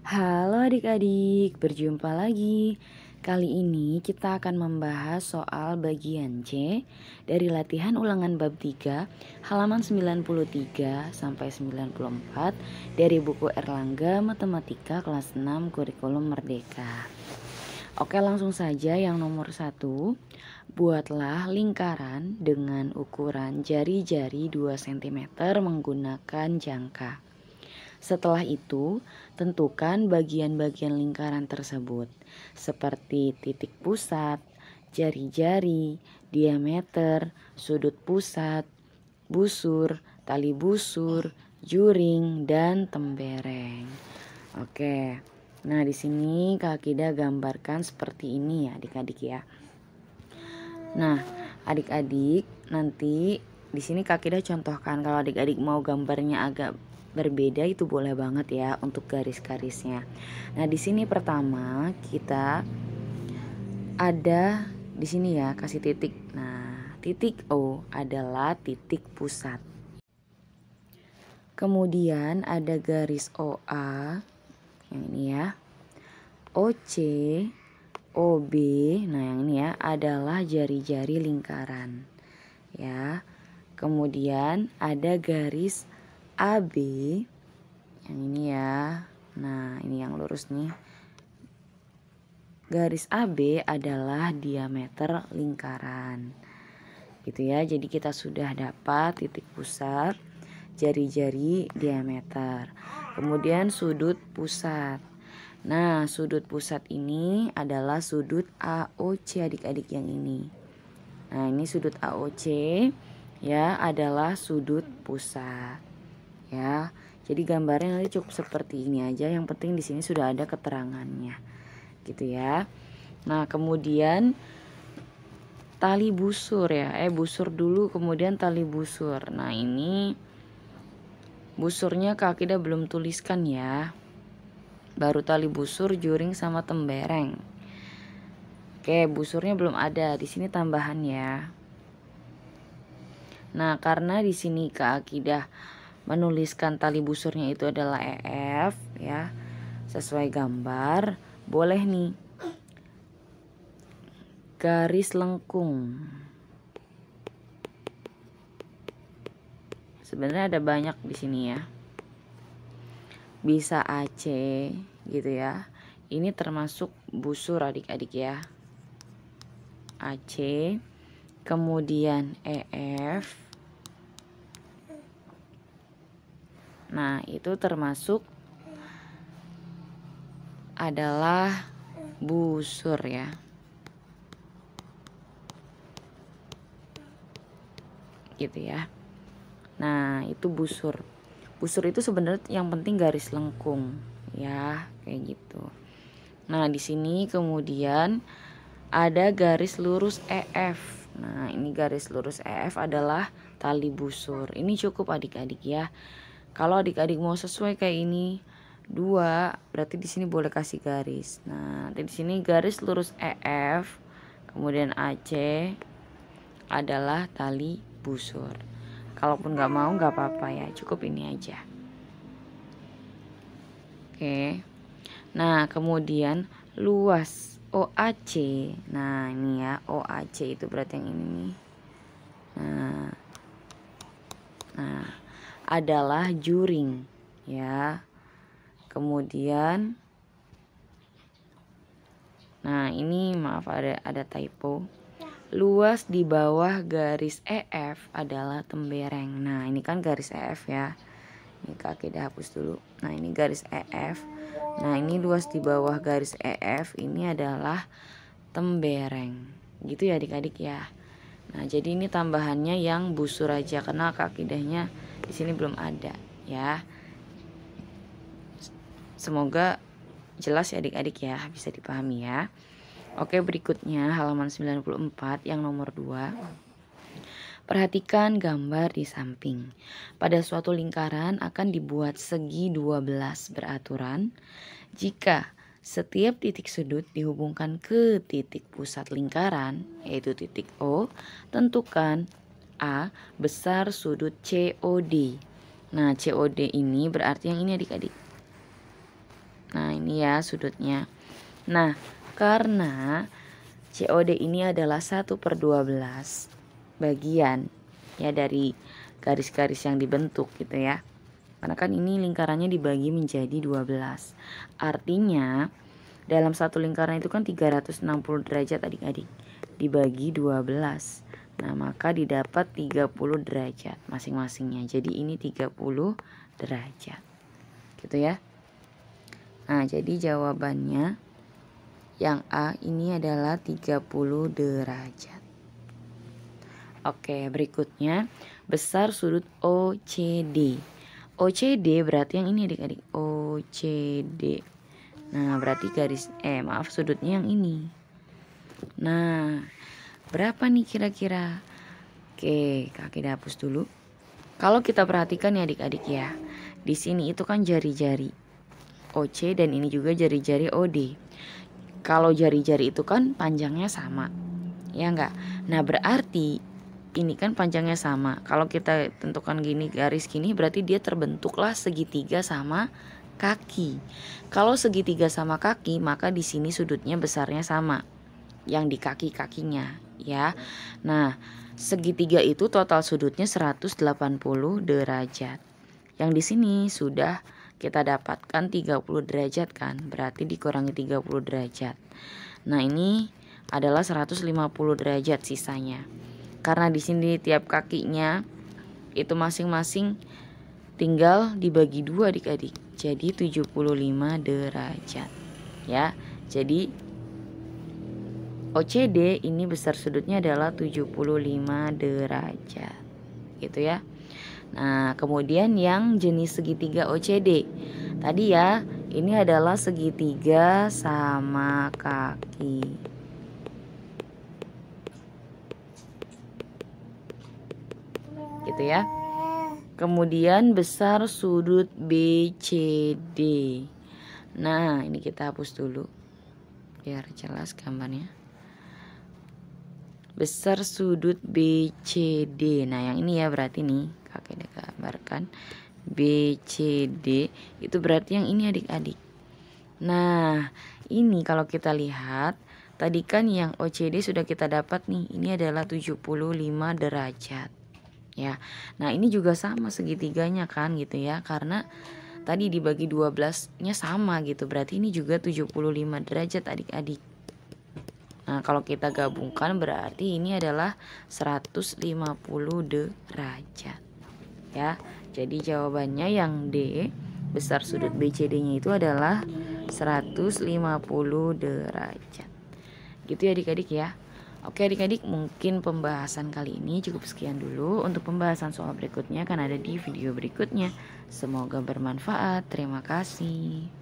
Halo adik-adik, berjumpa lagi. Kali ini kita akan membahas soal bagian C dari latihan ulangan bab 3 halaman 93 sampai 94 dari buku Erlangga Matematika kelas 6 Kurikulum Merdeka. Oke, langsung saja yang nomor 1. Buatlah lingkaran dengan ukuran jari-jari 2 cm menggunakan jangka. Setelah itu, tentukan bagian-bagian lingkaran tersebut, seperti titik pusat, jari-jari, diameter, sudut pusat, busur, tali busur, juring, dan tembereng. Oke, nah di sini Kak Kida gambarkan seperti ini ya adik-adik ya. Nah, adik-adik nanti di sini Kak Kida contohkan, kalau adik-adik mau gambarnya agak berbeda itu boleh banget ya untuk garis-garisnya. Nah, di sini pertama kita ada di sini ya kasih titik. Nah, titik O adalah titik pusat. Kemudian ada garis OA yang ini ya. OC, OB, nah yang ini ya adalah jari-jari lingkaran. Ya. Kemudian ada garis AB yang ini ya. Nah, ini yang lurus nih. Garis AB adalah diameter lingkaran. Gitu ya. Jadi kita sudah dapat titik pusat, jari-jari, diameter. Kemudian sudut pusat. Nah, sudut pusat ini adalah sudut AOC adik-adik yang ini. Nah, ini sudut AOC ya adalah sudut pusat. Ya, jadi gambarnya nanti cukup seperti ini aja. Yang penting di sini sudah ada keterangannya, gitu ya. Nah, kemudian tali busur ya. Busur dulu, kemudian tali busur. Nah, ini busurnya Kak Kida belum tuliskan ya. Baru tali busur, juring, sama tembereng. Oke, busurnya belum ada. Di sini tambahan ya. Nah, karena di sini Kak Akidah menuliskan tali busurnya itu adalah EF ya, sesuai gambar, boleh nih garis lengkung. Sebenarnya ada banyak di sini ya. Bisa AC gitu ya. Ini termasuk busur adik-adik ya. AC, kemudian EF. Nah, itu termasuk adalah busur ya. Gitu ya. Nah, itu busur. Busur itu sebenarnya yang penting garis lengkung ya, kayak gitu. Nah, di sini kemudian ada garis lurus EF. Nah, ini garis lurus EF adalah tali busur. Ini cukup adik-adik ya. Kalau adik-adik mau sesuai kayak ini 2, berarti di sini boleh kasih garis. Nah, di sini garis lurus EF, kemudian AC adalah tali busur. Kalaupun nggak mau nggak apa-apa ya, cukup ini aja. Oke. Nah, kemudian luas OAC. Nah, ini ya, OAC itu berarti yang ini nih. Nah, adalah juring ya. Kemudian nah, ini maaf ada typo. Luas di bawah garis EF adalah tembereng. Nah, ini kan garis EF ya. Ini Kak Kida hapus dulu. Nah, ini garis EF. Nah, ini luas di bawah garis EF ini adalah tembereng. Gitu ya adik-adik ya. Nah, jadi ini tambahannya yang busur aja karena Kak Kidahnya di sini belum ada ya. Semoga jelas ya adik-adik ya, bisa dipahami ya. Oke, berikutnya halaman 94 yang nomor 2. Perhatikan gambar di samping. Pada suatu lingkaran akan dibuat segi 12 beraturan jika setiap titik sudut dihubungkan ke titik pusat lingkaran, yaitu titik O. Tentukan A besar sudut COD. Nah, COD ini berarti yang ini adik-adik. Nah, ini ya sudutnya. Nah, karena COD ini adalah 1/12 bagian ya dari garis-garis yang dibentuk gitu ya. Karena kan ini lingkarannya dibagi menjadi 12. Artinya dalam satu lingkaran itu kan 360 derajat adik-adik. Dibagi 12. Nah, maka didapat 30 derajat masing-masingnya. Jadi ini 30 derajat. Gitu ya. Nah, jadi jawabannya yang A ini adalah 30 derajat. Oke, berikutnya besar sudut OCD. OCD berarti yang ini adik-adik. OCD. Nah, berarti sudutnya yang ini. Nah, berapa nih kira-kira? Oke, kakek hapus dulu. Kalau kita perhatikan ya adik-adik ya. Di sini itu kan jari-jari OC dan ini juga jari-jari OD. Kalau jari-jari itu kan panjangnya sama. Ya enggak? Nah, berarti ini kan panjangnya sama. Kalau kita tentukan gini garis gini berarti dia terbentuklah segitiga sama kaki. Kalau segitiga sama kaki maka di sini sudutnya besarnya sama. Yang di kaki-kakinya ya. Nah, segitiga itu total sudutnya 180 derajat. Yang di sini sudah kita dapatkan 30 derajat kan. Berarti dikurangi 30 derajat. Nah, ini adalah 150 derajat sisanya. Karena di sini tiap kakinya itu masing-masing tinggal dibagi 2 adik-adik. Jadi 75 derajat. Ya. Jadi OCD ini besar sudutnya adalah 75 derajat. Gitu ya. Nah, kemudian yang jenis segitiga OCD. Tadi ya, ini adalah segitiga sama kaki. Gitu ya. Kemudian besar sudut BCD. Nah, ini kita hapus dulu biar jelas gambarnya. Besar sudut BCD. Nah, yang ini ya berarti nih kakek udah gambarkan BCD itu berarti yang ini adik-adik. Nah, ini kalau kita lihat tadi kan yang OCD sudah kita dapat nih. Ini adalah 75 derajat. Ya. Nah, ini juga sama segitiganya kan gitu ya. Karena tadi dibagi 12-nya sama gitu. Berarti ini juga 75 derajat adik-adik. Nah, kalau kita gabungkan berarti ini adalah 150 derajat. Ya. Jadi jawabannya yang D, besar sudut BCD-nya itu adalah 150 derajat. Gitu ya adik-adik ya. Oke adik-adik, mungkin pembahasan kali ini cukup sekian dulu. Untuk pembahasan soal berikutnya akan ada di video berikutnya. Semoga bermanfaat. Terima kasih.